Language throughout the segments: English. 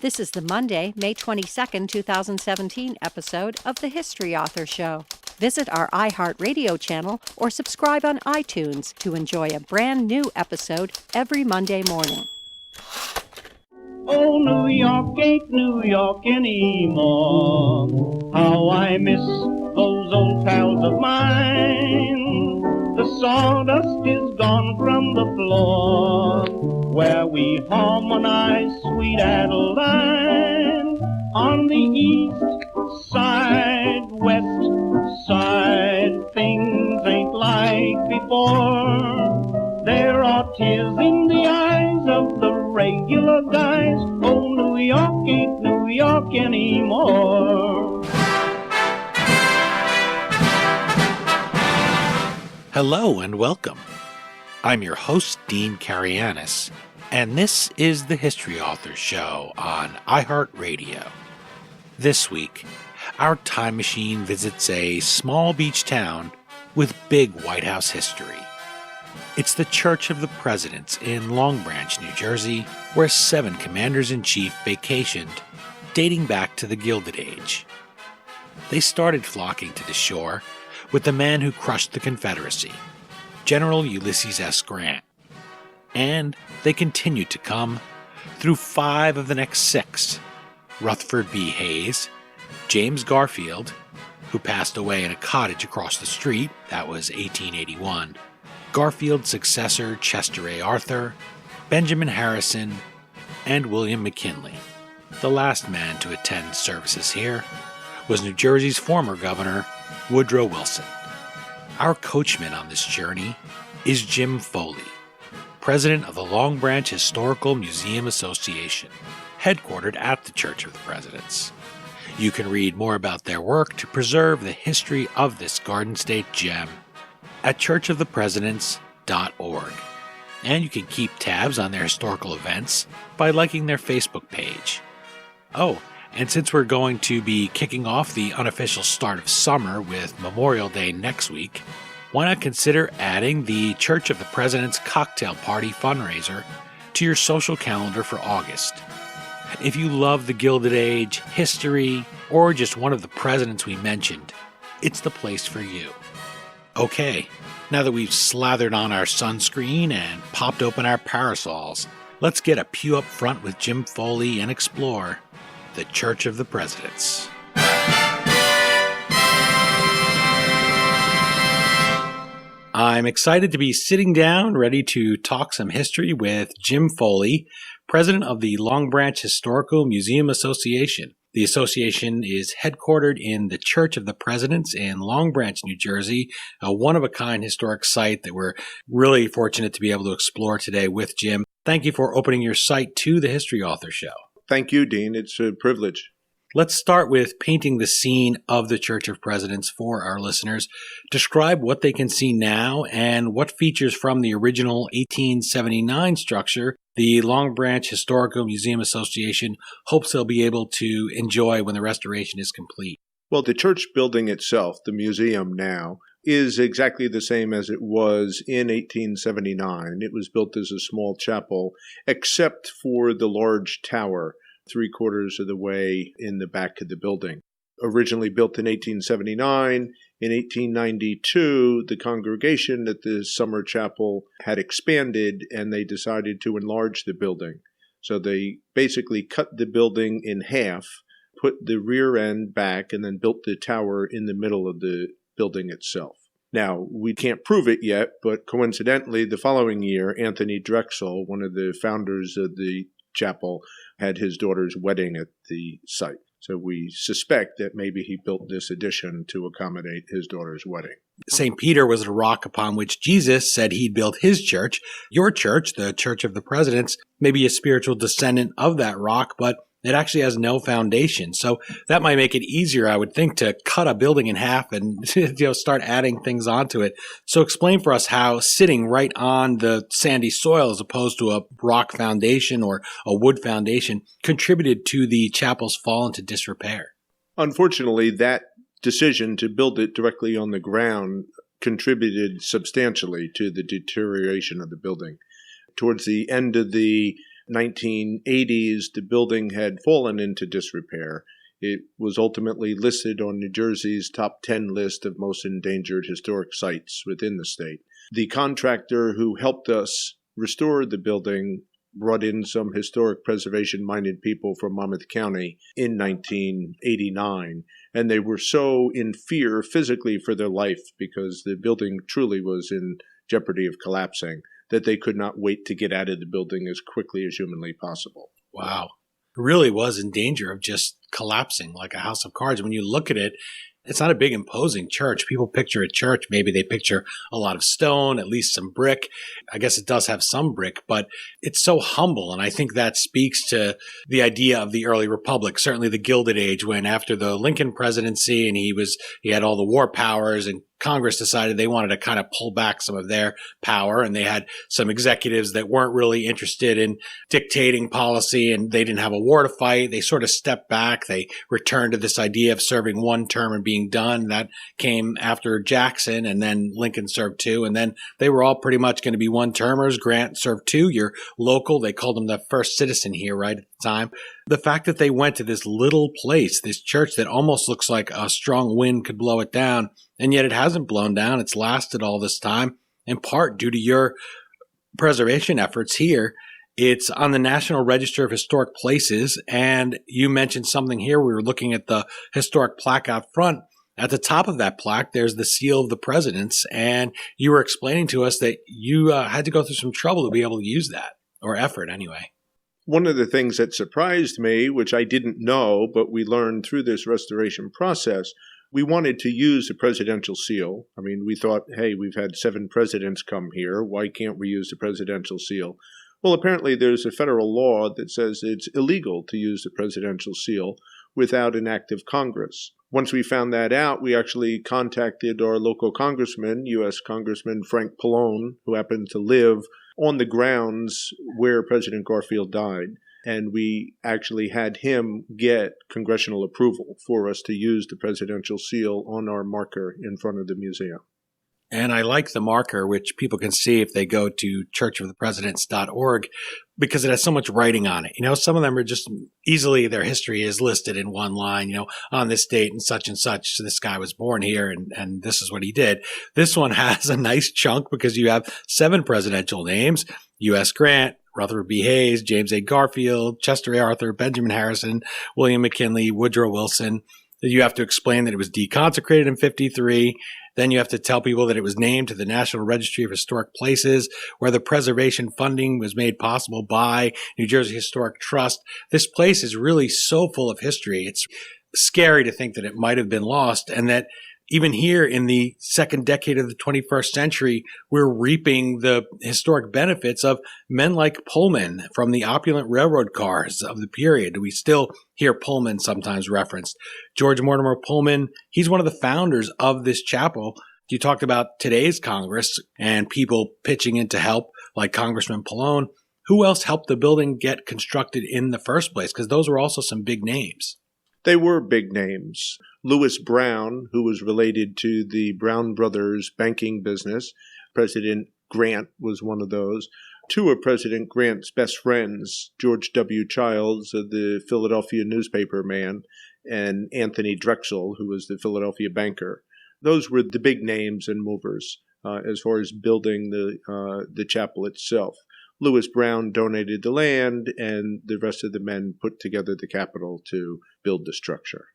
This is the Monday, May 22nd, 2017 episode of The History Author Show. Visit our iHeartRadio channel or subscribe on iTunes to enjoy a brand new episode every Monday morning. Oh, New York ain't New York anymore. How I miss those old pals of mine. The sawdust is gone from the floor where we harmonize sweet Adeline. On the east side, west side, things ain't like before. There are tears in the eyes of the regular guys. Oh, New York ain't New York anymore. Hello and welcome. I'm your host, Dean Karayanis, and this is the History Author Show on iHeartRadio. This week, our time machine visits a small beach town with big White House history. It's the Church of the Presidents in Long Branch, New Jersey, where 7 commanders-in-chief vacationed, dating back to the Gilded Age. They started flocking to the shore with the man who crushed the Confederacy, General Ulysses S. Grant. And they continued to come through 5 of the next 6. Rutherford B. Hayes, James Garfield, who passed away in a cottage across the street, that was 1881, Garfield's successor Chester A. Arthur, Benjamin Harrison, and William McKinley. The last man to attend services here was New Jersey's former governor, Woodrow Wilson. Our coachman on this journey is Jim Foley, president of the Long Branch Historical Museum Association, headquartered at the Church of the Presidents. You can read more about their work to preserve the history of this Garden State gem at churchofthepresidents.org. And you can keep tabs on their historical events by liking their Facebook page. Oh, and since we're going to be kicking off the unofficial start of summer with Memorial Day next week, why not consider adding the Church of the President's Cocktail Party fundraiser to your social calendar for August. If you love the Gilded Age, history, or just one of the presidents we mentioned, it's the place for you. Okay, now that we've slathered on our sunscreen and popped open our parasols, let's get a pew up front with Jim Foley and explore the Church of the Presidents. I'm excited to be sitting down, ready to talk some history with Jim Foley, president of the Long Branch Historical Museum Association. The association is headquartered in the Church of the Presidents in Long Branch, New Jersey, a one-of-a-kind historic site that we're really fortunate to be able to explore today with Jim. Thank you for opening your site to the History Author Show. Thank you, Dean. It's a privilege. Let's start with painting the scene of the Church of Presidents for our listeners. Describe what they can see now and what features from the original 1879 structure the Long Branch Historical Museum Association hopes they'll be able to enjoy when the restoration is complete. Well, the church building itself, the museum now, is exactly the same as it was in 1879. It was built as a small chapel, except for the large tower, 3/4 of the way in the back of the building. Originally built in 1879, in 1892, the congregation at the summer chapel had expanded and they decided to enlarge the building. So they basically cut the building in half, put the rear end back, and then built the tower in the middle of the building itself. Now, we can't prove it yet, but coincidentally, the following year, Anthony Drexel, one of the founders of the chapel, had his daughter's wedding at the site. So we suspect that maybe he built this addition to accommodate his daughter's wedding. St. Peter was the rock upon which Jesus said he'd built his church. Your church, the Church of the Presidents, may be a spiritual descendant of that rock, but it actually has no foundation. So that might make it easier, I would think, to cut a building in half and start adding things onto it. So explain for us how sitting right on the sandy soil as opposed to a rock foundation or a wood foundation contributed to the chapel's fall into disrepair. Unfortunately, that decision to build it directly on the ground contributed substantially to the deterioration of the building. Towards the end of the 1980s, the building had fallen into disrepair. It was ultimately listed on New Jersey's top 10 list of most endangered historic sites within the state. The contractor who helped us restore the building brought in some historic preservation-minded people from Monmouth County in 1989, and they were so in fear physically for their life because the building truly was in jeopardy of collapsing that they could not wait to get out of the building as quickly as humanly possible. Wow. It really was in danger of just collapsing like a house of cards. When you look at it, it's not a big imposing church. People picture a church. Maybe they picture a lot of stone, at least some brick. I guess it does have some brick, but it's so humble. And I think that speaks to the idea of the early republic, certainly the Gilded Age, when after the Lincoln presidency and he had all the war powers and Congress decided they wanted to kind of pull back some of their power, and they had some executives that weren't really interested in dictating policy, and they didn't have a war to fight. They sort of stepped back. They returned to this idea of serving one term and being done. That came after Jackson, and then Lincoln served two, and then they were all pretty much going to be one-termers. Grant served two. You're local. They called him the first citizen here right at the time. The fact that they went to this little place, this church that almost looks like a strong wind could blow it down, and yet it hasn't blown down. It's lasted all this time, in part due to your preservation efforts here. It's on the National Register of Historic Places, and you mentioned something here. We were looking at the historic plaque out front. At the top of that plaque, there's the seal of the presidents, and you were explaining to us that you had to go through some trouble to be able to use that, or effort anyway. One of the things that surprised me, which I didn't know, but we learned through this restoration process, we wanted to use the presidential seal. I mean, we thought, hey, we've had 7 presidents come here. Why can't we use the presidential seal? Well, apparently there's a federal law that says it's illegal to use the presidential seal without an act of Congress. Once we found that out, we actually contacted our local congressman, U.S. Congressman Frank Pallone, who happened to live on the grounds where President Garfield died. And we actually had him get congressional approval for us to use the presidential seal on our marker in front of the museum. And I like the marker, which people can see if they go to churchofthepresidents.org, because it has so much writing on it. You know, some of them are just easily, their history is listed in one line, you know, on this date and such, so this guy was born here and this is what he did. This one has a nice chunk because you have 7 presidential names: U.S. Grant, Rutherford B. Hayes, James A. Garfield, Chester A. Arthur, Benjamin Harrison, William McKinley, Woodrow Wilson. You have to explain that it was deconsecrated in 1953. Then you have to tell people that it was named to the National Registry of Historic Places, where the preservation funding was made possible by New Jersey Historic Trust. This place is really so full of history. It's scary to think that it might have been lost, and that even here in the second decade of the 21st century, we're reaping the historic benefits of men like Pullman from the opulent railroad cars of the period. We still hear Pullman sometimes referenced. George Mortimer Pullman, he's one of the founders of this chapel. You talked about today's Congress and people pitching in to help, like Congressman Pallone. Who else helped the building get constructed in the first place? Because those were also some big names. They were big names. Lewis Brown, who was related to the Brown Brothers banking business. President Grant was one of those. 2 of President Grant's best friends, George W. Childs, the Philadelphia newspaper man, and Anthony Drexel, who was the Philadelphia banker. Those were the big names and movers as far as building the chapel itself. Lewis Brown donated the land, and the rest of the men put together the capital to build the structure.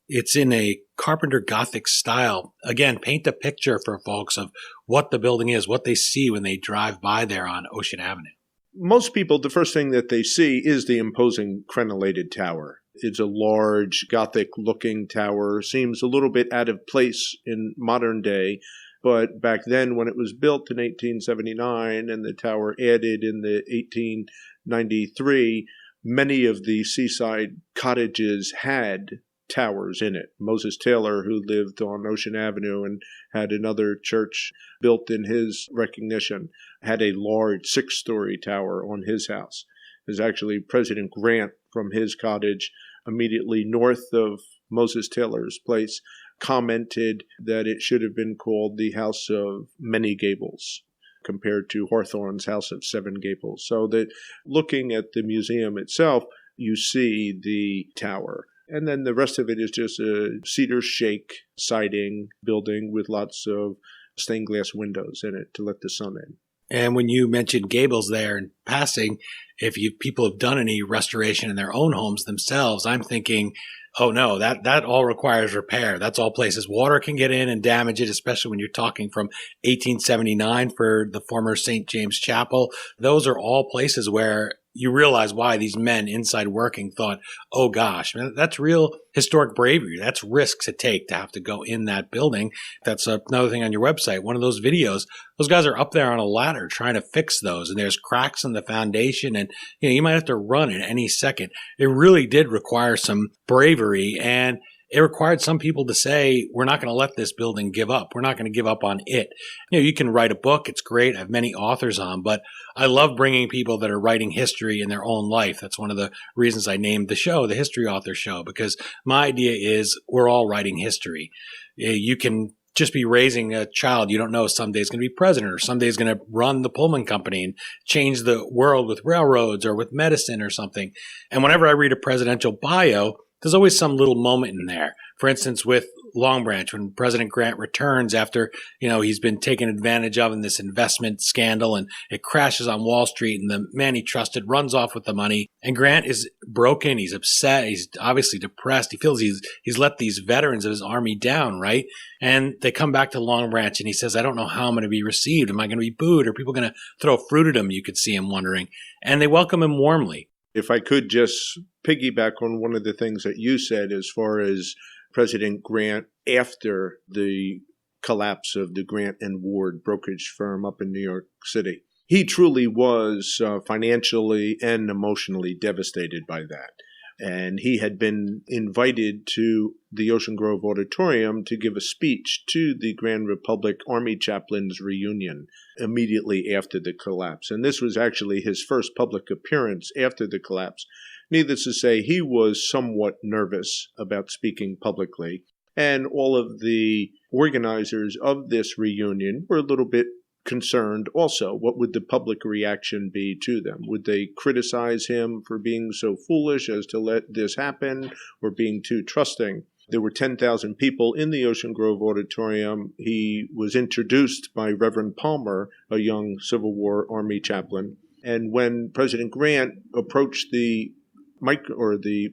It's in a Carpenter Gothic style. Again, paint a picture for folks of what the building is, what they see when they drive by there on Ocean Avenue. Most people, the first thing that they see is the imposing crenellated tower. It's a large Gothic-looking tower, seems a little bit out of place in modern day, but back then when it was built in 1879 and the tower added in the 1893, many of the seaside cottages had towers in it. Moses Taylor, who lived on Ocean Avenue and had another church built in his recognition, had a large 6-story tower on his house. There's actually President Grant from his cottage immediately north of Moses Taylor's place commented that it should have been called the House of Many Gables. compared to Hawthorne's House of Seven Gables. So that looking at the museum itself, you see the tower. And then the rest of it is just a cedar shake siding building with lots of stained glass windows in it to let the sun in. And when you mentioned Gables there in passing, if people have done any restoration in their own homes themselves, I'm thinking, oh no, that all requires repair. That's all places water can get in and damage it, especially when you're talking from 1879 for the former St. James Chapel. Those are all places where you realize why these men inside working thought, oh gosh, man, that's real historic bravery. That's risk to take to have to go in that building. That's another thing on your website. One of those videos, those guys are up there on a ladder trying to fix those, and there's cracks in the foundation, and you might have to run in any second. It really did require some bravery, and it required some people to say, we're not going to let this building give up. We're not going to give up on it. You can write a book. It's great. I have many authors on, but I love bringing people that are writing history in their own life. That's one of the reasons I named the show, the History Author Show, because my idea is we're all writing history. You can just be raising a child. You don't know someday is going to be president or someday is going to run the Pullman company and change the world with railroads or with medicine or something. And whenever I read a presidential bio, there's always some little moment in there. For instance, with Long Branch, when President Grant returns after, he's been taken advantage of in this investment scandal and it crashes on Wall Street and the man he trusted runs off with the money. And Grant is broken. He's upset. He's obviously depressed. He feels he's let these veterans of his army down, right? And they come back to Long Branch and he says, I don't know how I'm going to be received. Am I going to be booed? Are people going to throw fruit at him? You could see him wondering. And they welcome him warmly. If I could just piggyback on one of the things that you said as far as President Grant after the collapse of the Grant and Ward brokerage firm up in New York City. He truly was financially and emotionally devastated by that. And he had been invited to the Ocean Grove Auditorium to give a speech to the Grand Republic Army Chaplains reunion immediately after the collapse. And this was actually his first public appearance after the collapse. Needless to say, he was somewhat nervous about speaking publicly. And all of the organizers of this reunion were a little bit concerned also. What would the public reaction be to them? Would they criticize him for being so foolish as to let this happen or being too trusting? There were 10,000 people in the Ocean Grove Auditorium. He was introduced by Reverend Palmer, a young Civil War Army chaplain. And when President Grant approached the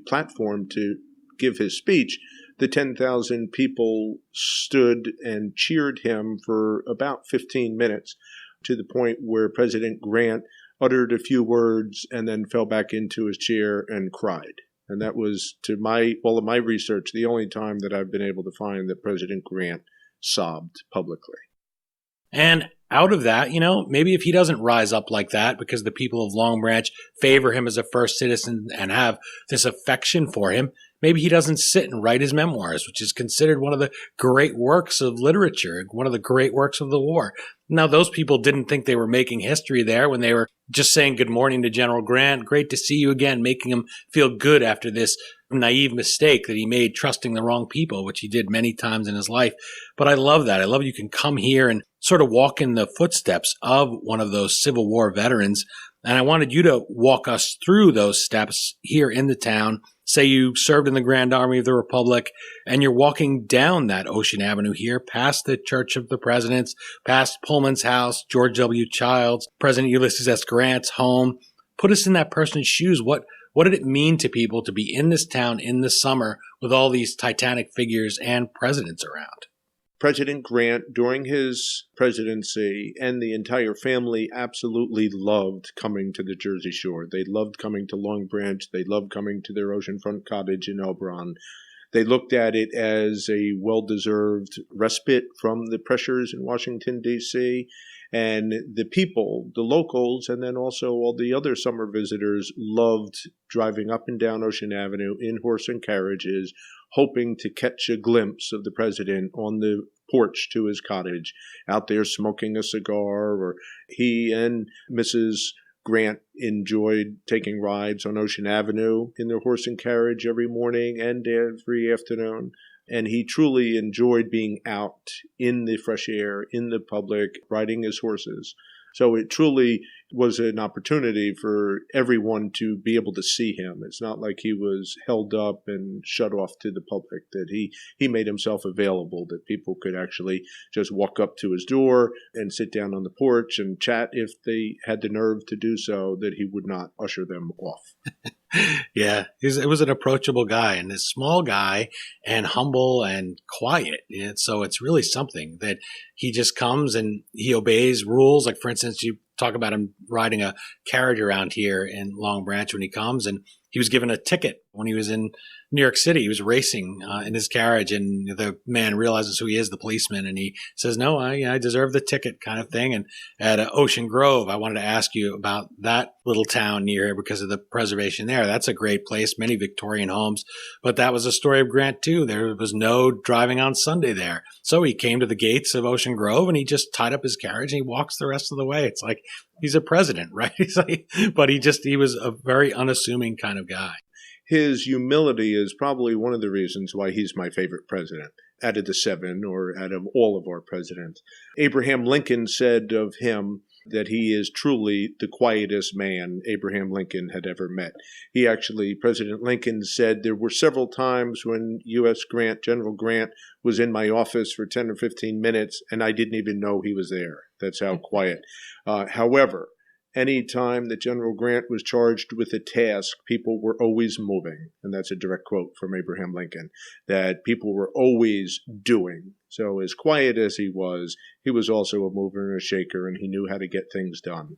platform to give his speech, the 10,000 people stood and cheered him for about 15 minutes, to the point where President Grant uttered a few words and then fell back into his chair and cried. And that was, to all of my research, the only time that I've been able to find that President Grant sobbed publicly. And out of that, maybe if he doesn't rise up like that because the people of Long Branch favor him as a first citizen and have this affection for him, maybe he doesn't sit and write his memoirs, which is considered one of the great works of literature, one of the great works of the war. Now, those people didn't think they were making history there when they were just saying good morning to General Grant. Great to see you again, making him feel good after this naive mistake that he made trusting the wrong people, which he did many times in his life. But I love that. I love you can come here and sort of walk in the footsteps of one of those Civil War veterans. And I wanted you to walk us through those steps here in the town. Say you served in the Grand Army of the Republic and you're walking down that Ocean Avenue here, past the Church of the Presidents, past Pullman's house, George W. Childs, President Ulysses S. Grant's home. Put us in that person's shoes. What did it mean to people to be in this town in the summer with all these titanic figures and presidents around? President Grant, during his presidency, and the entire family absolutely loved coming to the Jersey Shore. They loved coming to Long Branch. They loved coming to their oceanfront cottage in Elbron. They looked at it as a well-deserved respite from the pressures in Washington, D.C., and the people, the locals, and then also all the other summer visitors loved driving up and down Ocean Avenue in horse and carriages, hoping to catch a glimpse of the president on the porch to his cottage, out there smoking a cigar. Or he and Mrs. Grant enjoyed taking rides on Ocean Avenue in their horse and carriage every morning and every afternoon. And he truly enjoyed being out in the fresh air, in the public, riding his horses. So it truly was an opportunity for everyone to be able to see him. It's not like he was held up and shut off to the public, that he made himself available, that people could actually just walk up to his door and sit down on the porch and chat if they had the nerve to do so, that he would not usher them off. Yeah, it was an approachable guy, and this small guy and humble and quiet. And so it's really something that he just comes and he obeys rules. Like, for instance, you talk about him riding a carriage around here in Long Branch when he comes, and he was given a ticket when he was in New York City. He was racing in his carriage, and the man realizes who he is, the policeman, and he says, "No, I deserve the ticket," kind of thing. And at Ocean Grove, I wanted to ask you about that little town near here because of the preservation there. That's a great place, many Victorian homes, but that was a story of Grant too. There was no driving on Sunday there. So he came to the gates of Ocean Grove and he just tied up his carriage and he walks the rest of the way. It's like he's a president, right? But he was a very unassuming kind of guy. His humility is probably one of the reasons why he's my favorite president out of the seven, or out of all of our presidents. Abraham Lincoln said of him that he is truly the quietest man Abraham Lincoln had ever met. President Lincoln said, there were several times when General Grant was in my office for 10 or 15 minutes, and I didn't even know he was there. That's how quiet. However, any time that General Grant was charged with a task, people were always moving. And that's a direct quote from Abraham Lincoln, that people were always doing. So as quiet as he was also a mover and a shaker, and he knew how to get things done.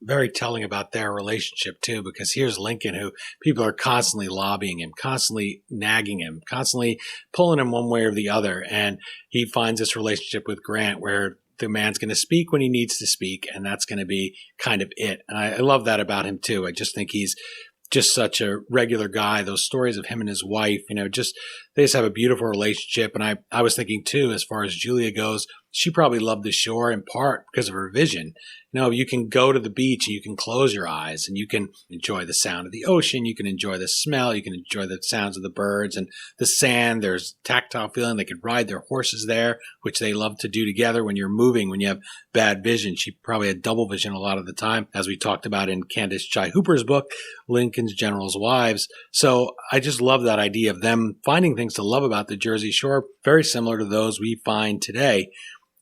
Very telling about their relationship, too, because here's Lincoln, who people are constantly lobbying him, constantly nagging him, constantly pulling him one way or the other. And he finds this relationship with Grant where the man's going to speak when he needs to speak, and that's going to be kind of it. And I love that about him, too. I just think he's just such a regular guy. Those stories of him and his wife, they just have a beautiful relationship. And I was thinking, too, as far as Julia goes, she probably loved the shore in part because of her vision. You can go to the beach and you can close your eyes and you can enjoy the sound of the ocean. You can enjoy the smell. You can enjoy the sounds of the birds and the sand. There's tactile feeling. They could ride their horses there, which they love to do together when you're moving, when you have bad vision. She probably had double vision a lot of the time, as we talked about in Candace Chai Hooper's book, Lincoln's General's Wives. So I just love that idea of them finding things to love about the Jersey Shore, very similar to those we find today.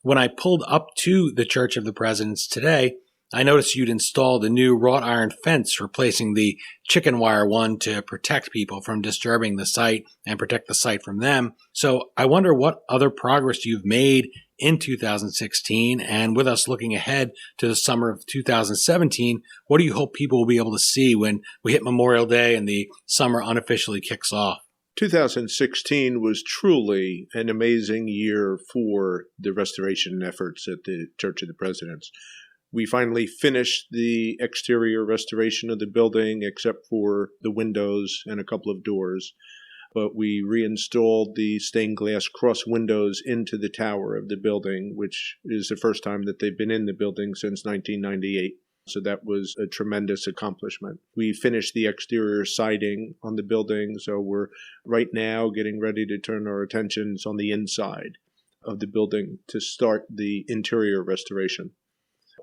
When I pulled up to the Church of the Presidents today, I noticed you'd installed a new wrought iron fence, replacing the chicken wire one to protect people from disturbing the site and protect the site from them. So I wonder what other progress you've made in 2016, and with us looking ahead to the summer of 2017, what do you hope people will be able to see when we hit Memorial Day and the summer unofficially kicks off? 2016 was truly an amazing year for the restoration efforts at the Church of the Presidents. We finally finished the exterior restoration of the building, except for the windows and a couple of doors. But we reinstalled the stained glass cross windows into the tower of the building, which is the first time that they've been in the building since 1998. So that was a tremendous accomplishment. We finished the exterior siding on the building, so we're right now getting ready to turn our attentions on the inside of the building to start the interior restoration.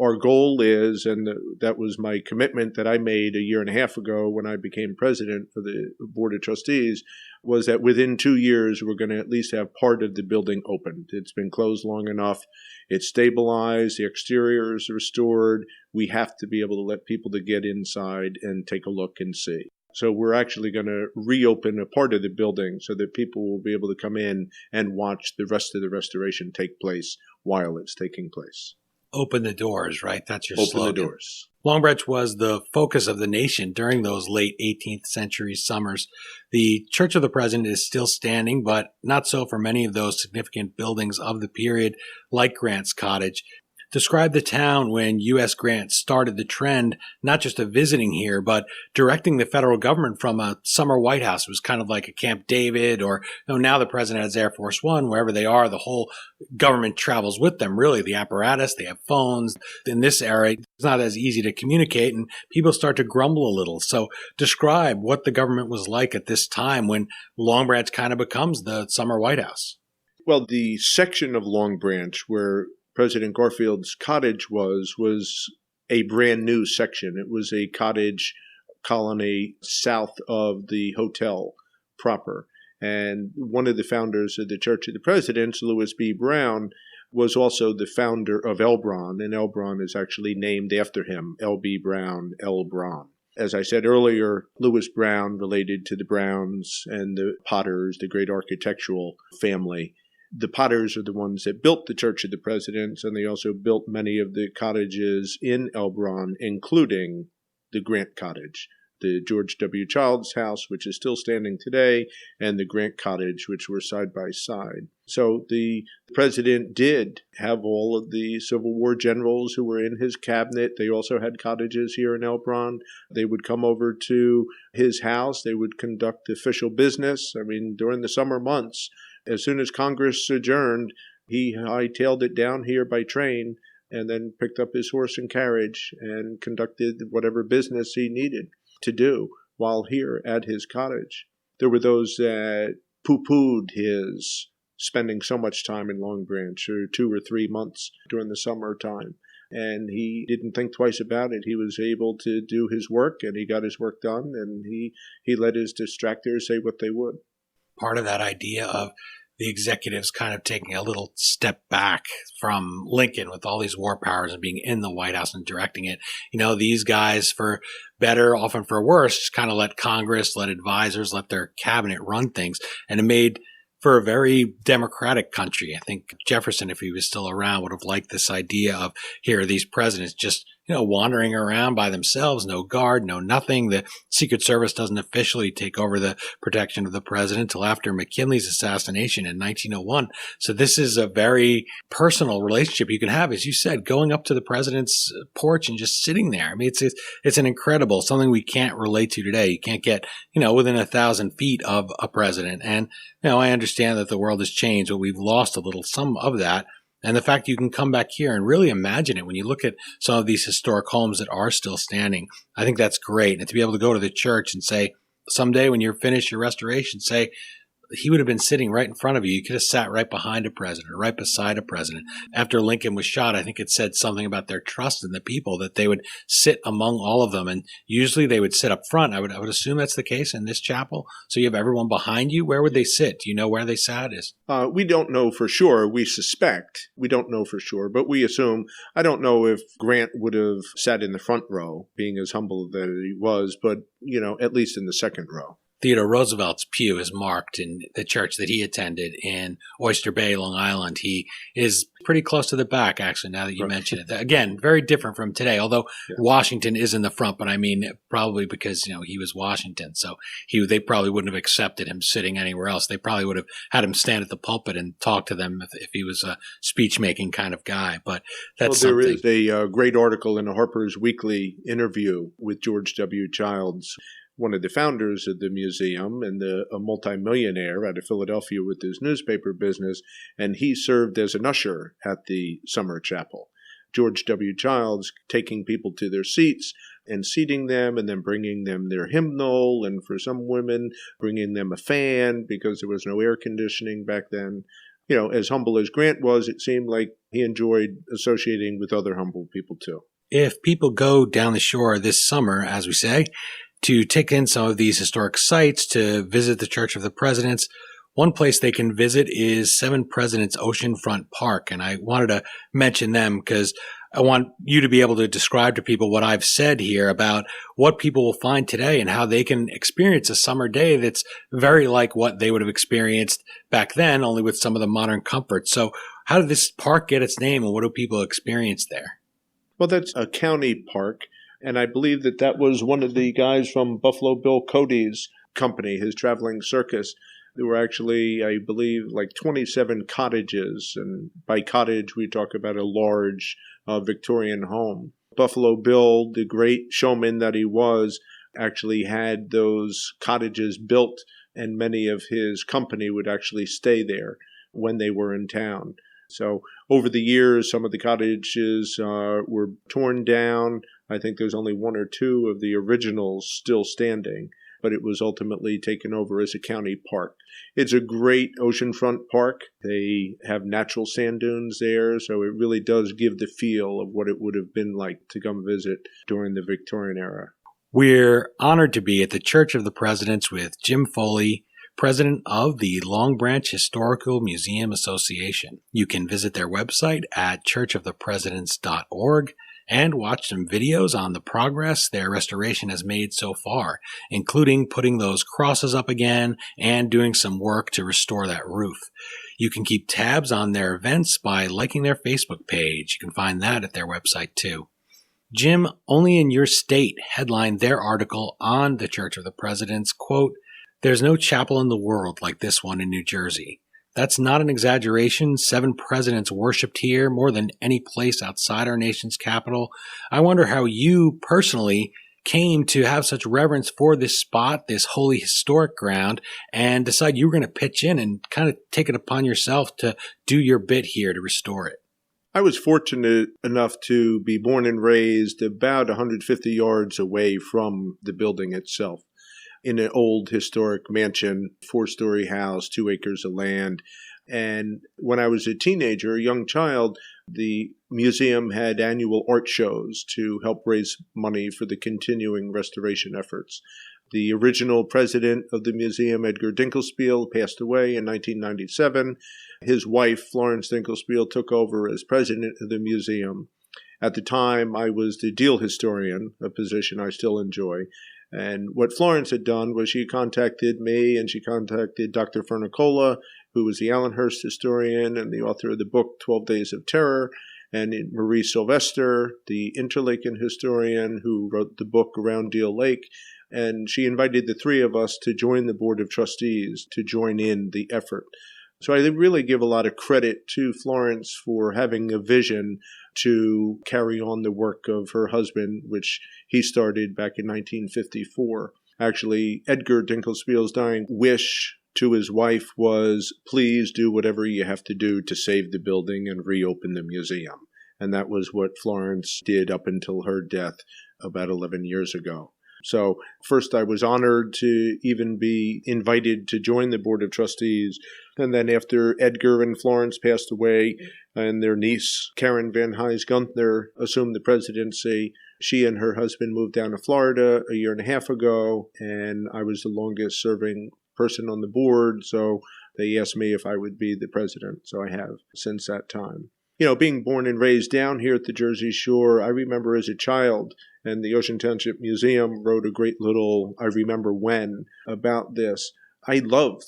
Our goal is, and that was my commitment that I made a year and a half ago when I became president of the Board of Trustees, was that within 2 years, we're going to at least have part of the building opened. It's been closed long enough. It's stabilized. The exterior is restored. We have to be able to let people to get inside and take a look and see. So we're actually going to reopen a part of the building so that people will be able to come in and watch the rest of the restoration take place while it's taking place. Open the doors, right? That's your slogan. Open the doors. Long Branch was the focus of the nation during those late 18th century summers. The Church of the President is still standing, but not so for many of those significant buildings of the period, like Grant's cottage. Describe the town when U.S. Grant started the trend, not just of visiting here, but directing the federal government from a summer White House. It was kind of like a Camp David, or now the president has Air Force One. Wherever they are, the whole government travels with them, really. The apparatus, they have phones. In this era, it's not as easy to communicate, and people start to grumble a little. So describe what the government was like at this time when Long Branch kind of becomes the summer White House. Well, the section of Long Branch where President Garfield's cottage was a brand new section. It was a cottage colony south of the hotel proper. And one of the founders of the Church of the Presidents, Lewis B. Brown, was also the founder of Elbron, and Elbron is actually named after him, L.B. Brown, L. Bron. As I said earlier, Lewis Brown related to the Browns and the Potters, the great architectural family. The Potters are the ones that built the Church of the Presidents, and they also built many of the cottages in Elbron, including the Grant Cottage, the George W. Childs house, which is still standing today, and the Grant Cottage, which were side by side. So the president did have all of the Civil War generals who were in his cabinet. They also had cottages here in Elbron. They would come over to his house. They would conduct official business. I mean, during the summer months, as soon as Congress adjourned, he hightailed it down here by train and then picked up his horse and carriage and conducted whatever business he needed to do while here at his cottage. There were those that poo-pooed his spending so much time in Long Branch for 2 or 3 months during the summertime. And he didn't think twice about it. He was able to do his work, and he got his work done, and he let his distractors say what they would. Part of that idea of the executives kind of taking a little step back from Lincoln with all these war powers and being in the White House and directing it. You know, these guys, for better, often for worse, just kind of let Congress, let advisors, let their cabinet run things. And it made for a very democratic country. I think Jefferson, if he was still around, would have liked this idea of here are these presidents just, wandering around by themselves, no guard, no nothing. The Secret Service doesn't officially take over the protection of the president until after McKinley's assassination in 1901. So this is a very personal relationship you can have, as you said, going up to the president's porch and just sitting there. I mean, it's an incredible, something we can't relate to today. You can't get, within 1,000 feet of a president. And, I understand that the world has changed, but we've lost some of that. And the fact you can come back here and really imagine it when you look at some of these historic homes that are still standing, I think that's great. And to be able to go to the church and say, someday when you're finished your restoration, say, he would have been sitting right in front of you. You could have sat right behind a president or right beside a president. After Lincoln was shot, I think it said something about their trust in the people, that they would sit among all of them. And usually they would sit up front. I would assume that's the case in this chapel. So you have everyone behind you. Where would they sit? Do you know where they sat? We don't know for sure. We suspect. We don't know for sure, but we assume. I don't know if Grant would have sat in the front row, being as humble that he was, but, at least in the second row. Theodore Roosevelt's pew is marked in the church that he attended in Oyster Bay, Long Island. He is pretty close to the back, actually, now that you mention it. Again, very different from today, although Washington is in the front, but I mean, probably because, he was Washington. So they probably wouldn't have accepted him sitting anywhere else. They probably would have had him stand at the pulpit and talk to them if he was a speech-making kind of guy. But that's there something. Is a great article in the Harper's Weekly interview with George W. Childs, one of the founders of the museum and a multimillionaire out of Philadelphia with his newspaper business, and he served as an usher at the summer chapel. George W. Childs taking people to their seats and seating them and then bringing them their hymnal, and for some women, bringing them a fan because there was no air conditioning back then. As humble as Grant was, it seemed like he enjoyed associating with other humble people too. If people go down the shore this summer, as we say, to take in some of these historic sites, to visit the Church of the Presidents, one place they can visit is Seven Presidents Oceanfront Park. And I wanted to mention them because I want you to be able to describe to people what I've said here about what people will find today and how they can experience a summer day that's very like what they would have experienced back then, only with some of the modern comforts. So how did this park get its name, and what do people experience there? Well, that's a county park. And I believe that was one of the guys from Buffalo Bill Cody's company, his traveling circus. There were actually, I believe, like 27 cottages. And by cottage, we talk about a large Victorian home. Buffalo Bill, the great showman that he was, actually had those cottages built, and many of his company would actually stay there when they were in town. So over the years, some of the cottages were torn down. I think there's only 1 or 2 of the originals still standing. but it was ultimately taken over as a county park. It's a great oceanfront park. They have natural sand dunes there, so it really does give the feel of what it would have been like to come visit during the Victorian era. We're honored to be at the Church of the Presidents with Jim Foley, president of the Long Branch Historical Museum Association. You can visit their website at churchofthepresidents.org and watch some videos on the progress their restoration has made so far, including putting those crosses up again and doing some work to restore that roof. You can keep tabs on their events by liking their Facebook page. You can find that at their website too. Jim, Only in Your State headlined their article on the Church of the Presidents, quote, "There's no chapel in the world like this one in New Jersey. That's not an exaggeration. 7 presidents worshipped here more than any place outside our nation's capital. I wonder how you personally came to have such reverence for this spot, this holy historic ground, and decide you were going to pitch in and kind of take it upon yourself to do your bit here to restore it." I was fortunate enough to be born and raised about 150 yards away from the building itself, in an old historic mansion, 4-story house, 2 acres of land. And when I was a teenager, a young child, the museum had annual art shows to help raise money for the continuing restoration efforts. The original president of the museum, Edgar Dinkelspiel, passed away in 1997. His wife, Florence Dinkelspiel, took over as president of the museum. At the time, I was the deal historian, a position I still enjoy. And what Florence had done was she contacted me and she contacted Dr. Fernicola, who was the Allenhurst historian and the author of the book 12 Days of Terror, and Marie Sylvester, the Interlaken historian who wrote the book Around Deal Lake. And she invited the 3 of us to join the Board of Trustees to join in the effort. So I really give a lot of credit to Florence for having a vision to carry on the work of her husband, which he started back in 1954. Actually, Edgar Dinkelspiel's dying wish to his wife was, please do whatever you have to do to save the building and reopen the museum. And that was what Florence did up until her death about 11 years ago. So first I was honored to even be invited to join the Board of Trustees. And then after Edgar and Florence passed away and their niece, Karen Van Hise Gunther, assumed the presidency, she and her husband moved down to Florida a year and a half ago. And I was the longest serving person on the board. So they asked me if I would be the president. So I have since that time. You know, being born and raised down here at the Jersey Shore, I remember as a child, and the Ocean Township Museum wrote a great little I Remember When about this. I loved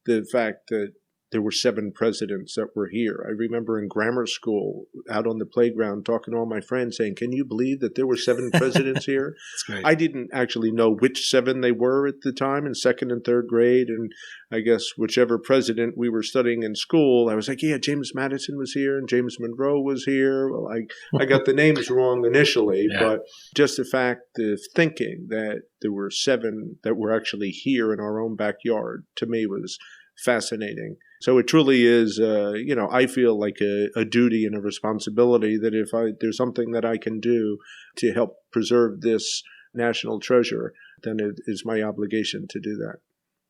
the fact that there were 7 presidents that were here. I remember in grammar school, out on the playground, talking to all my friends saying, can you believe that there were 7 presidents here? That's great. I didn't actually know which 7 they were at the time in 2nd and 3rd grade. And I guess whichever president we were studying in school, I was like, yeah, James Madison was here and James Monroe was here. Well, I got the names wrong initially, Yeah. But just the fact of thinking that there were 7 that were actually here in our own backyard, to me was fascinating. So it truly is, I feel like a duty and a responsibility that if there's something that I can do to help preserve this national treasure, then it is my obligation to do that.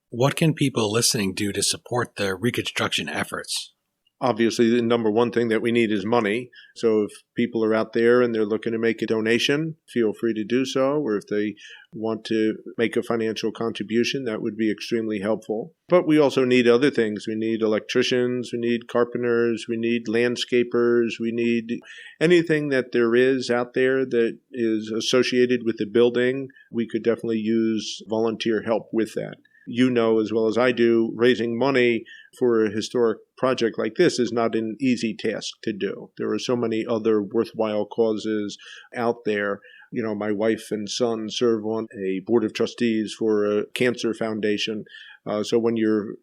What can people listening do to support the reconstruction efforts? Obviously, the number one thing that we need is money. So if people are out there and they're looking to make a donation, feel free to do so. Or if they want to make a financial contribution, that would be extremely helpful. But we also need other things. We need electricians, we need carpenters, we need landscapers, we need anything that there is out there that is associated with the building. We could definitely use volunteer help with that. You know as well as I do, raising money for a historic project like this is not an easy task to do. There are so many other worthwhile causes out there. You know, my wife and son serve on a board of trustees for a cancer foundation. So when you're,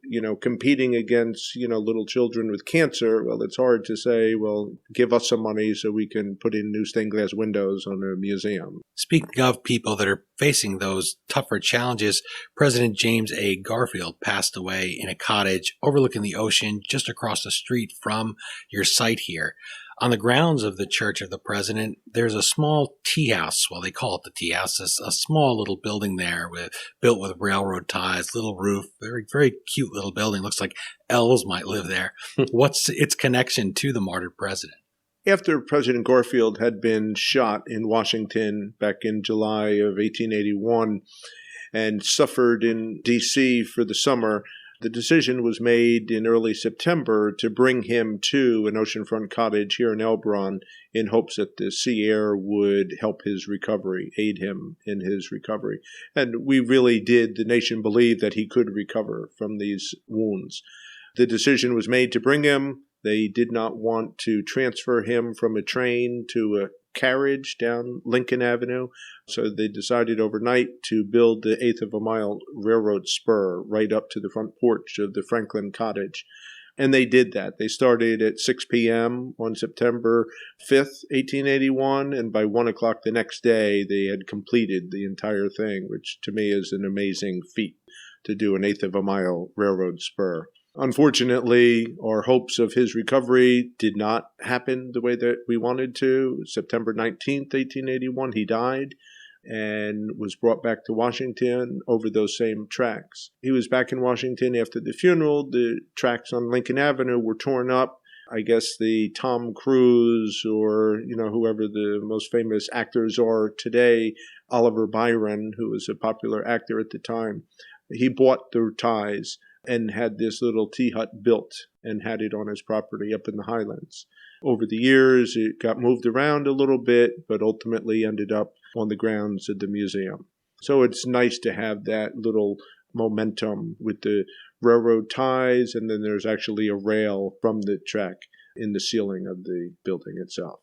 competing against, little children with cancer, well, it's hard to say, well, give us some money so we can put in new stained glass windows on a museum. Speaking of people that are facing those tougher challenges, President James A. Garfield passed away in a cottage overlooking the ocean just across the street from your site here. On the grounds of the Church of the President, there's a small tea house. Well, they call it the tea house. It's a small little building there built with railroad ties, little roof, very, very cute little building. Looks like elves might live there. What's its connection to the martyred president? After President Garfield had been shot in Washington back in July of 1881 and suffered in D.C. for the summer, the decision was made in early September to bring him to an oceanfront cottage here in Elbron in hopes that the sea air would help his recovery, aid him in his recovery. And we really did, the nation believed that he could recover from these wounds. The decision was made to bring him. They did not want to transfer him from a train to a carriage down Lincoln Avenue, so they decided overnight to build the eighth of a mile railroad spur right up to the front porch of the Franklin cottage. And they did that. They started at 6 p.m. on September 5th, 1881, and by 1 o'clock the next day, they had completed the entire thing, which to me is an amazing feat to do an eighth of a mile railroad spur. Unfortunately, our hopes of his recovery did not happen the way that we wanted to. September 19th, 1881, he died and was brought back to Washington over those same tracks. He was back in Washington after the funeral. The tracks on Lincoln Avenue were torn up. I guess the Tom Cruise or, whoever the most famous actors are today, Oliver Byron, who was a popular actor at the time, he bought the ties and had this little tea hut built and had it on his property up in the Highlands. Over the years, it got moved around a little bit, but ultimately ended up on the grounds of the museum. So it's nice to have that little momentum with the railroad ties, and then there's actually a rail from the track in the ceiling of the building itself.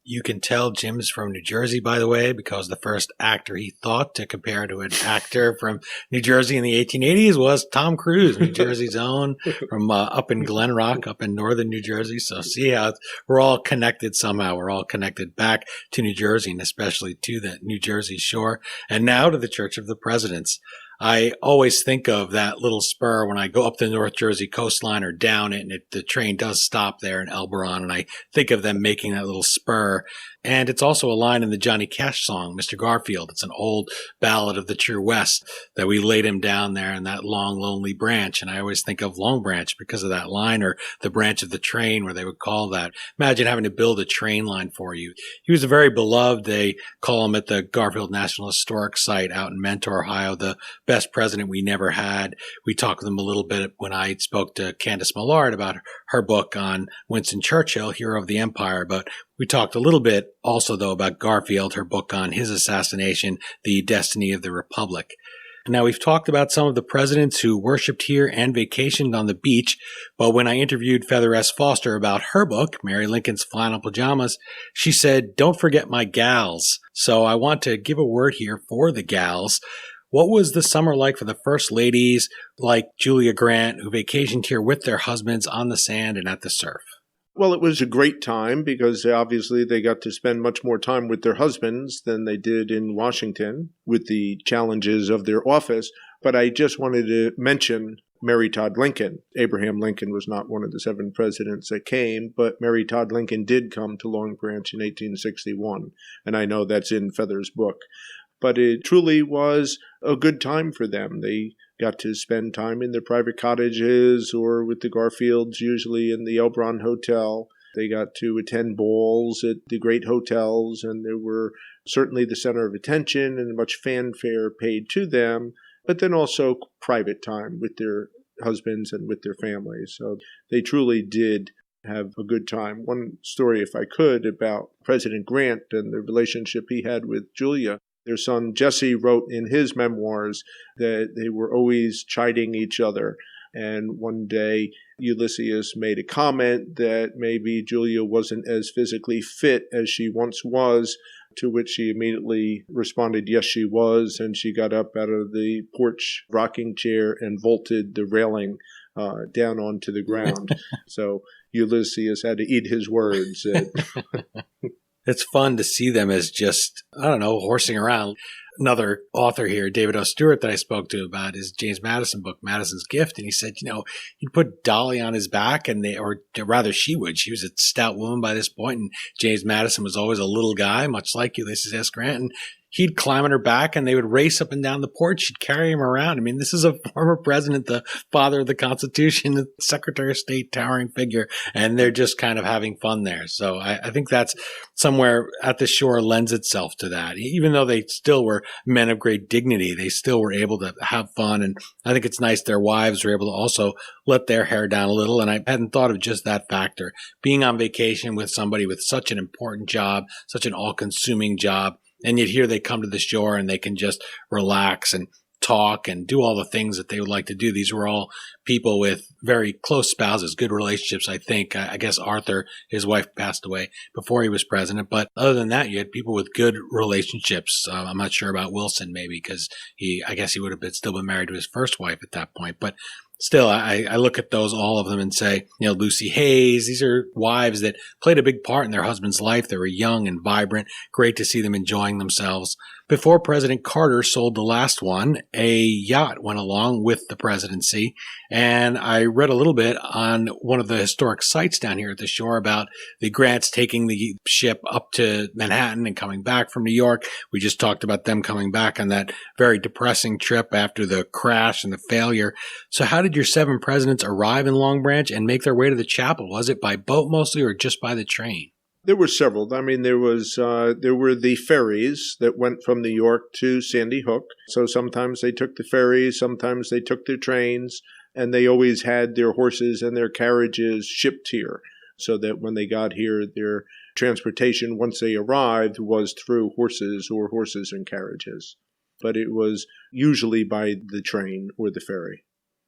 You can tell Jim's from New Jersey, by the way, because the first actor he thought to compare to an actor from New Jersey in the 1880s was Tom Cruise, New Jersey's own, from up in Glen Rock, up in northern New Jersey. So see how we're all connected somehow. We're all connected back to New Jersey and especially to the New Jersey shore and now to the Church of the Presidents. I always think of that little spur when I go up the North Jersey coastline or down it, and the train does stop there in Elbron, and I think of them making that little spur. And it's also a line in the Johnny Cash song, Mr. Garfield. It's an old ballad of the true West that we laid him down there in that long, lonely branch. And I always think of Long Branch because of that line, or the branch of the train where they would call that. Imagine having to build a train line for you. He was a very beloved. They call him at the Garfield National Historic Site out in Mentor, Ohio, the best president we never had. We talked with him a little bit when I spoke to Candace Millard about her book on Winston Churchill, Hero of the Empire. But we talked a little bit also, though, about Garfield, her book on his assassination, The Destiny of the Republic. Now, we've talked about some of the presidents who worshipped here and vacationed on the beach, but when I interviewed Feather S. Foster about her book, Mary Lincoln's Flannel Pajamas, she said, "Don't forget my gals." So I want to give a word here for the gals. What was the summer like for the first ladies like Julia Grant, who vacationed here with their husbands on the sand and at the surf? Well, it was a great time because obviously they got to spend much more time with their husbands than they did in Washington with the challenges of their office. But I just wanted to mention Mary Todd Lincoln. Abraham Lincoln was not one of the 7 presidents that came, but Mary Todd Lincoln did come to Long Branch in 1861. And I know that's in Feather's book. But it truly was a good time for them. They got to spend time in their private cottages or with the Garfields, usually in the Elbron Hotel. They got to attend balls at the great hotels, and they were certainly the center of attention and much fanfare paid to them, but then also private time with their husbands and with their families. So they truly did have a good time. One story, if I could, about President Grant and the relationship he had with Julia. Their son Jesse wrote in his memoirs that they were always chiding each other. And one day, Ulysses made a comment that maybe Julia wasn't as physically fit as she once was, to which she immediately responded, yes, she was. And she got up out of the porch rocking chair and vaulted the railing down onto the ground. So Ulysses had to eat his words. It's fun to see them as just, horsing around. another author here, David O. Stewart, that I spoke to about his James Madison book, Madison's Gift. And he said, he'd put Dolly on his back or rather she would. She was a stout woman by this point, and James Madison was always a little guy, much like Ulysses S. Grant. And he'd climb on her back and they would race up and down the porch. She'd carry him around. I mean, this is a former president, the father of the Constitution, the Secretary of State, towering figure, and they're just kind of having fun there. So I think that's somewhere at the shore lends itself to that. Even though they still were men of great dignity, they still were able to have fun. And I think it's nice their wives were able to also let their hair down a little. And I hadn't thought of just that factor. Being on vacation with somebody with such an important job, such an all-consuming job, and yet here they come to the shore and they can just relax and talk and do all the things that they would like to do. These were all people with very close spouses, good relationships, I think. I guess Arthur, his wife, passed away before he was president. But other than that, you had people with good relationships. I'm not sure about Wilson, maybe, because I guess he would have still been married to his first wife at that point. But still, I look at all of them and say, Lucy Hayes, these are wives that played a big part in their husband's life. They were young and vibrant. Great to see them enjoying themselves. Before President Carter sold the last one, a yacht went along with the presidency. And I read a little bit on one of the historic sites down here at the shore about the Grants taking the ship up to Manhattan and coming back from New York. We just talked about them coming back on that very depressing trip after the crash and the failure. So how did your 7 presidents arrive in Long Branch and make their way to the chapel? Was it by boat mostly or just by the train? There were several. I mean, there were the ferries that went from New York to Sandy Hook. So sometimes they took the ferries, sometimes they took their trains, and they always had their horses and their carriages shipped here, so that when they got here, their transportation, once they arrived, was through horses or horses and carriages. But it was usually by the train or the ferry.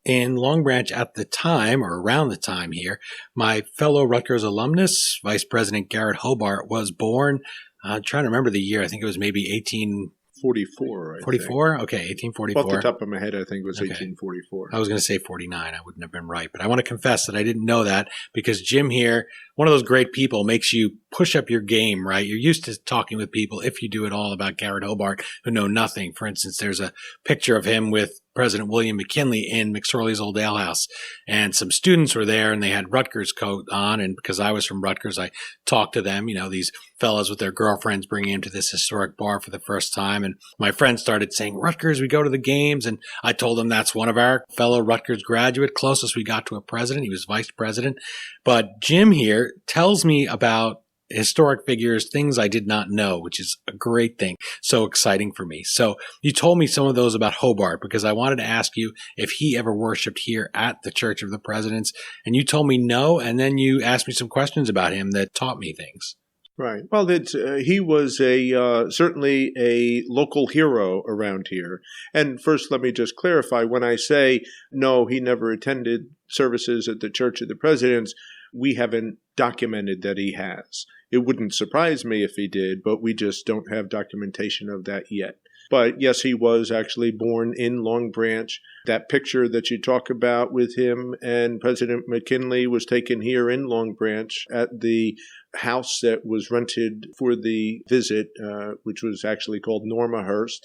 In Long Branch at the time, or around the time here, my fellow Rutgers alumnus, Vice President Garret Hobart, was born. I'm trying to remember the year. I think it was maybe 1844. 44? Okay, 1844. Off the top of my head, I think it was 1844. I was going to say 49. I wouldn't have been right. But I want to confess that I didn't know that because Jim here, one of those great people, makes you push up your game, right? You're used to talking with people, if you do at all, about Garret Hobart who know nothing. For instance, there's a picture of him with President William McKinley in McSorley's old alehouse. And some students were there and they had Rutgers coat on. And because I was from Rutgers, I talked to them, these fellas with their girlfriends bringing him to this historic bar for the first time. And my friend started saying, Rutgers, we go to the games. And I told him that's one of our fellow Rutgers graduate, closest we got to a president. He was vice president. But Jim here tells me about historic figures, things I did not know, which is a great thing. So exciting for me. So you told me some of those about Hobart because I wanted to ask you if he ever worshiped here at the Church of the Presidents. And you told me no. And then you asked me some questions about him that taught me things. Right. Well, he was certainly a local hero around here. And first, let me just clarify. When I say, no, he never attended services at the Church of the Presidents, we haven't documented that he has. It wouldn't surprise me if he did, but we just don't have documentation of that yet. But yes, he was actually born in Long Branch. That picture that you talk about with him and President McKinley was taken here in Long Branch at the house that was rented for the visit, which was actually called Normahurst,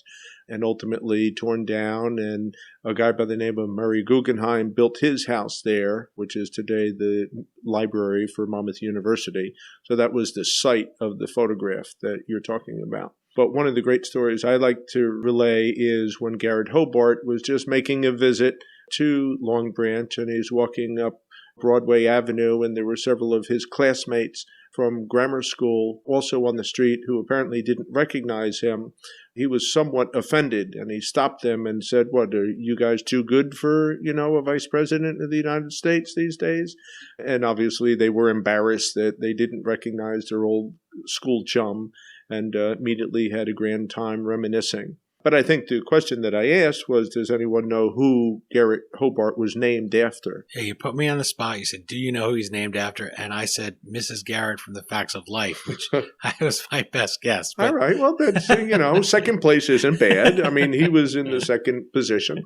and ultimately torn down. And a guy by the name of Murray Guggenheim built his house there, which is today the library for Monmouth University. So that was the site of the photograph that you're talking about. But one of the great stories I like to relay is when Garret Hobart was just making a visit to Long Branch, and he's walking up Broadway Avenue, and there were several of his classmates from grammar school also on the street who apparently didn't recognize him. He was somewhat offended, and he stopped them and said, what, are you guys too good for, a vice president of the United States these days? And obviously they were embarrassed that they didn't recognize their old school chum, and immediately had a grand time reminiscing. But I think the question that I asked was, does anyone know who Garret Hobart was named after? Yeah, you put me on the spot. You said, do you know who he's named after? And I said, Mrs. Garrett from The Facts of Life, which was my best guess. But... All right. Well, that's, second place isn't bad. I mean, he was in the second position.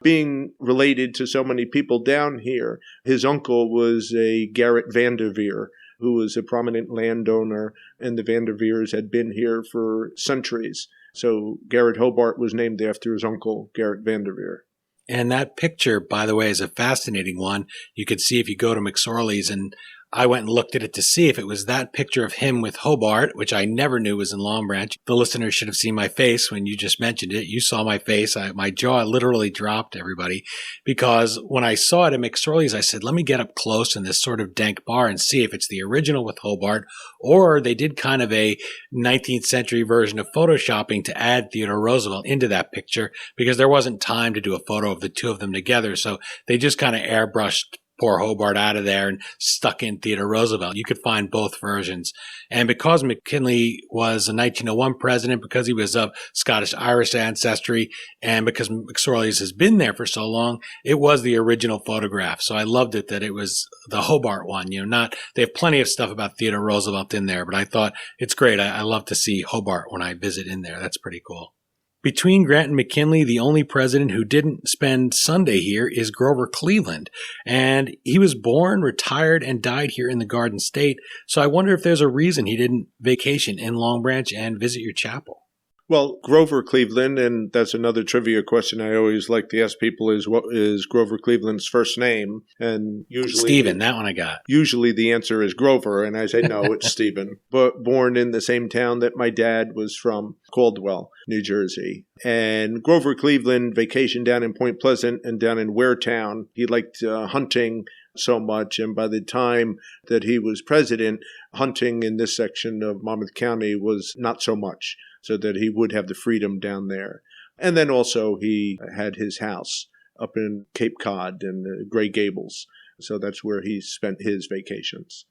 Being related to so many people down here, his uncle was a Garret Vanderveer, who was a prominent landowner, and the Vanderveers had been here for centuries. So Garret Hobart was named after his uncle, Garret Vanderveer. And that picture, by the way, is a fascinating one. You could see if you go to McSorley's, and I went and looked at it to see if it was that picture of him with Hobart, which I never knew was in Long Branch. The listeners should have seen my face when you just mentioned it. You saw my face. My jaw literally dropped, everybody, because when I saw it at McSorley's, I said, let me get up close in this sort of dank bar and see if it's the original with Hobart, or they did kind of a 19th century version of photoshopping to add Theodore Roosevelt into that picture, because there wasn't time to do a photo of the two of them together. So they just kind of airbrushed poor Hobart out of there and stuck in Theodore Roosevelt. You could find both versions. And because McKinley was a 1901 president, because he was of Scottish-Irish ancestry, and because McSorley's has been there for so long, it was the original photograph. So I loved it that it was the Hobart one. They have plenty of stuff about Theodore Roosevelt in there, but I thought it's great. I love to see Hobart when I visit in there. That's pretty cool. Between Grant and McKinley, the only president who didn't spend Sunday here is Grover Cleveland. And he was born, retired, and died here in the Garden State. So I wonder if there's a reason he didn't vacation in Long Branch and visit your chapel. Well, Grover Cleveland, and that's another trivia question I always like to ask people, is what is Grover Cleveland's first name? And usually Stephen, that one I got. Usually the answer is Grover, and I say, no, it's Stephen. But born in the same town that my dad was from, Caldwell, New Jersey. And Grover Cleveland vacationed down in Point Pleasant and down in Waretown. He liked hunting so much, and by the time that he was president, hunting in this section of Monmouth County was not so much, so that he would have the freedom down there. And then also he had his house up in Cape Cod and Gray Gables, so that's where he spent his vacations.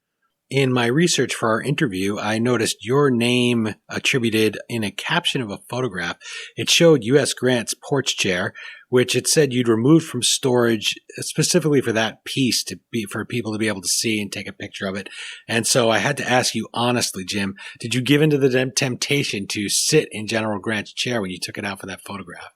In my research for our interview, I noticed your name attributed in a caption of a photograph. It showed U.S. Grant's porch chair, which it said you'd removed from storage specifically for that piece for people to be able to see and take a picture of it. And so I had to ask you honestly, Jim, did you give into the temptation to sit in General Grant's chair when you took it out for that photograph?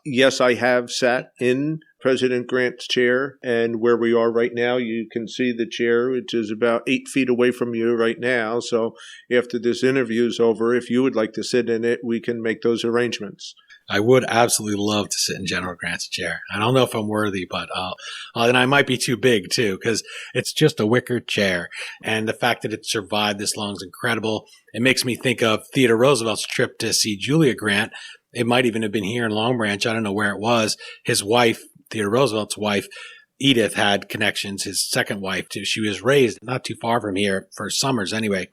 Yes, I have sat in President Grant's chair, and where we are right now, you can see the chair, which is about 8 feet away from you right now. So after this interview is over, if you would like to sit in it, we can make those arrangements. I would absolutely love to sit in General Grant's chair. I don't know if I'm worthy, but and I might be too big too, because it's just a wicker chair. And the fact that it survived this long is incredible. It makes me think of Theodore Roosevelt's trip to see Julia Grant. It might even have been here in Long Branch. I don't know where it was. His wife, Theodore Roosevelt's wife, Edith, had connections. His second wife, too. She was raised not too far from here for summers anyway.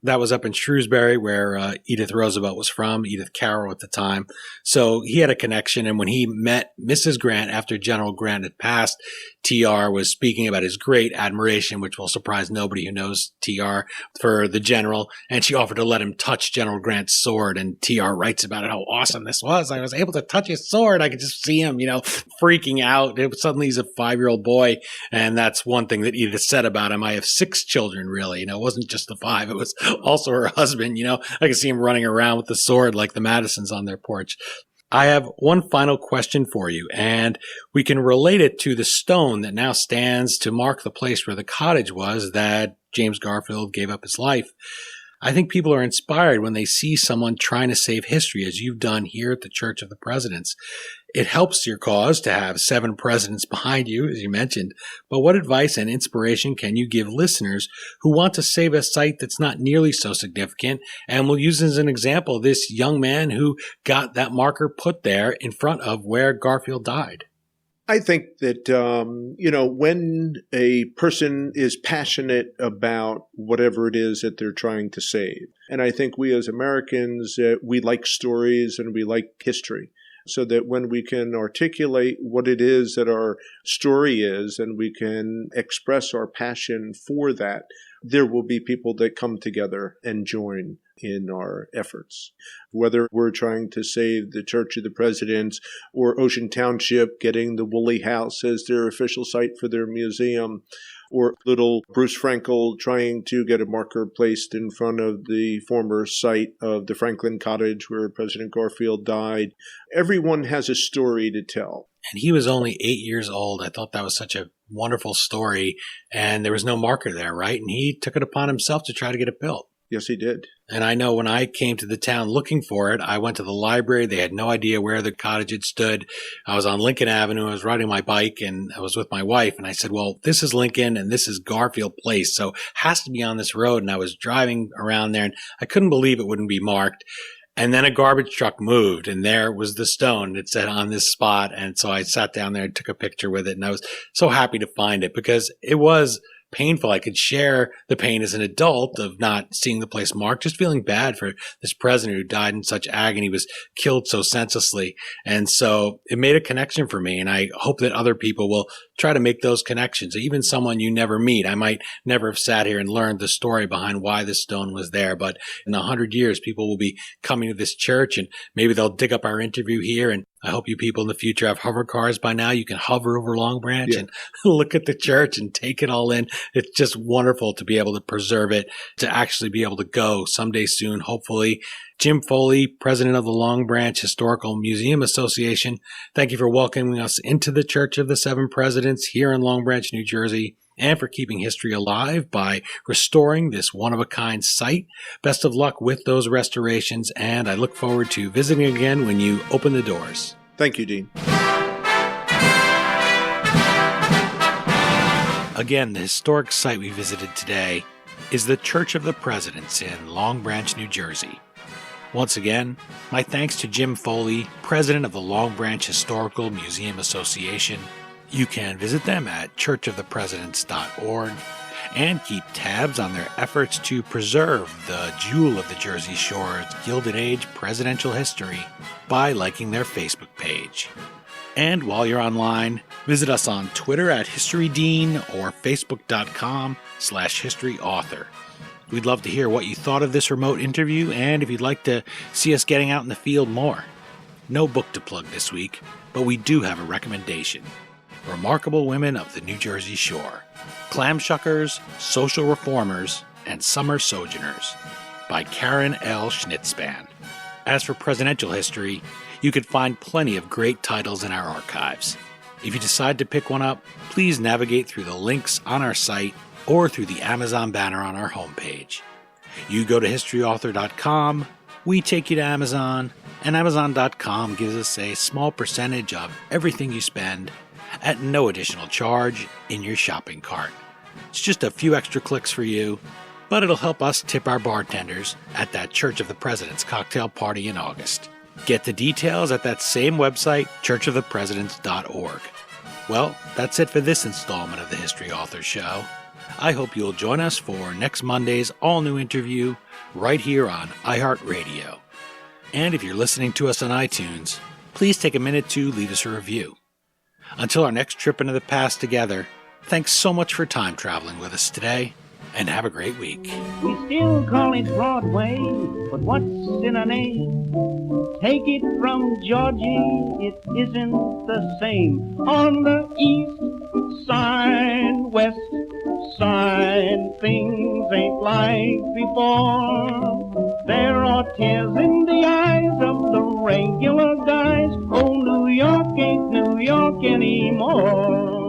That was up in Shrewsbury, where Edith Roosevelt was from, Edith Carroll at the time. So he had a connection. And when he met Mrs. Grant after General Grant had passed, TR was speaking about his great admiration, which will surprise nobody who knows TR, for the general. And she offered to let him touch General Grant's sword. And TR writes about it, how awesome this was. I was able to touch his sword. I could just see him, freaking out. Suddenly he's a 5-year-old boy. And that's one thing that Edith said about him. I have 6 children, really. It wasn't just the 5. It was also her husband. I could see him running around with the sword like the Madisons on their porch. I have one final question for you, and we can relate it to the stone that now stands to mark the place where the cottage was that James Garfield gave up his life. I think people are inspired when they see someone trying to save history, as you've done here at the Church of the Presidents. It helps your cause to have 7 presidents behind you, as you mentioned. But what advice and inspiration can you give listeners who want to save a site that's not nearly so significant? And we'll use as an example this young man who got that marker put there in front of where Garfield died. I think that, when a person is passionate about whatever it is that they're trying to save, and I think we as Americans, we like stories and we like history, so that when we can articulate what it is that our story is and we can express our passion for that, there will be people that come together and join in our efforts. Whether we're trying to save the Church of the Presidents or Ocean Township getting the Woolly House as their official site for their museum, or little Bruce Frankel trying to get a marker placed in front of the former site of the Franklin Cottage where President Garfield died. Everyone has a story to tell. And he was only 8 years old. I thought that was such a wonderful story. And there was no marker there, right? And he took it upon himself to try to get it built. Yes, he did. And I know when I came to the town looking for it, I went to the library. They had no idea where the cottage had stood. I was on Lincoln Avenue. I was riding my bike and I was with my wife. And I said, well, this is Lincoln and this is Garfield Place. So it has to be on this road. And I was driving around there and I couldn't believe it wouldn't be marked. And then a garbage truck moved and there was the stone. It said on this spot. And so I sat down there and took a picture with it. And I was so happy to find it because it was painful. I could share the pain as an adult of not seeing the place marked, just feeling bad for this president who died in such agony, was killed so senselessly. And so it made a connection for me. And I hope that other people will try to make those connections. Even someone you never meet. I might never have sat here and learned the story behind why this stone was there. But in 100 years, people will be coming to this church and maybe they'll dig up our interview here. And I hope you people in the future have hover cars by now. You can hover over Long Branch and look at the church and take it all in. It's just wonderful to be able to preserve it, to actually be able to go someday soon, hopefully. Jim Foley, president of the Long Branch Historical Museum Association, thank you for welcoming us into the Church of the Seven Presidents here in Long Branch, New Jersey, and for keeping history alive by restoring this one-of-a-kind site. Best of luck with those restorations, and I look forward to visiting again when you open the doors. Thank you, Dean. Again, the historic site we visited today is the Church of the Presidents in Long Branch, New Jersey. Once again, my thanks to Jim Foley, president of the Long Branch Historical Museum Association. You can visit them at churchofthepresidents.org and keep tabs on their efforts to preserve the jewel of the Jersey Shore's Gilded Age presidential history by liking their Facebook page. And while you're online, visit us on Twitter at HistoryDean or Facebook.com/HistoryAuthor. We'd love to hear what you thought of this remote interview and if you'd like to see us getting out in the field more. No book to plug this week, but we do have a recommendation. Remarkable Women of the New Jersey Shore, Clamshuckers, Social Reformers, and Summer Sojourners by Karen L. Schnitzspan. As for presidential history, you could find plenty of great titles in our archives. If you decide to pick one up, please navigate through the links on our site or through the Amazon banner on our homepage. You go to historyauthor.com, we take you to Amazon, and Amazon.com gives us a small percentage of everything you spend at no additional charge in your shopping cart. It's just a few extra clicks for you, but it'll help us tip our bartenders at that Church of the Presidents cocktail party in August. Get the details at that same website, churchofthepresidents.org. Well, that's it for this installment of the History Author Show. I hope you'll join us for next Monday's all-new interview right here on iHeartRadio. And if you're listening to us on iTunes, please take a minute to leave us a review. Until our next trip into the past together, thanks so much for time traveling with us today, and have a great week. We still call it Broadway, but what's in a name? Take it from Georgie, it isn't the same. On the east side, west side, things ain't like before. There are tears in the eyes of the regular guys. Oh, New York ain't New York anymore.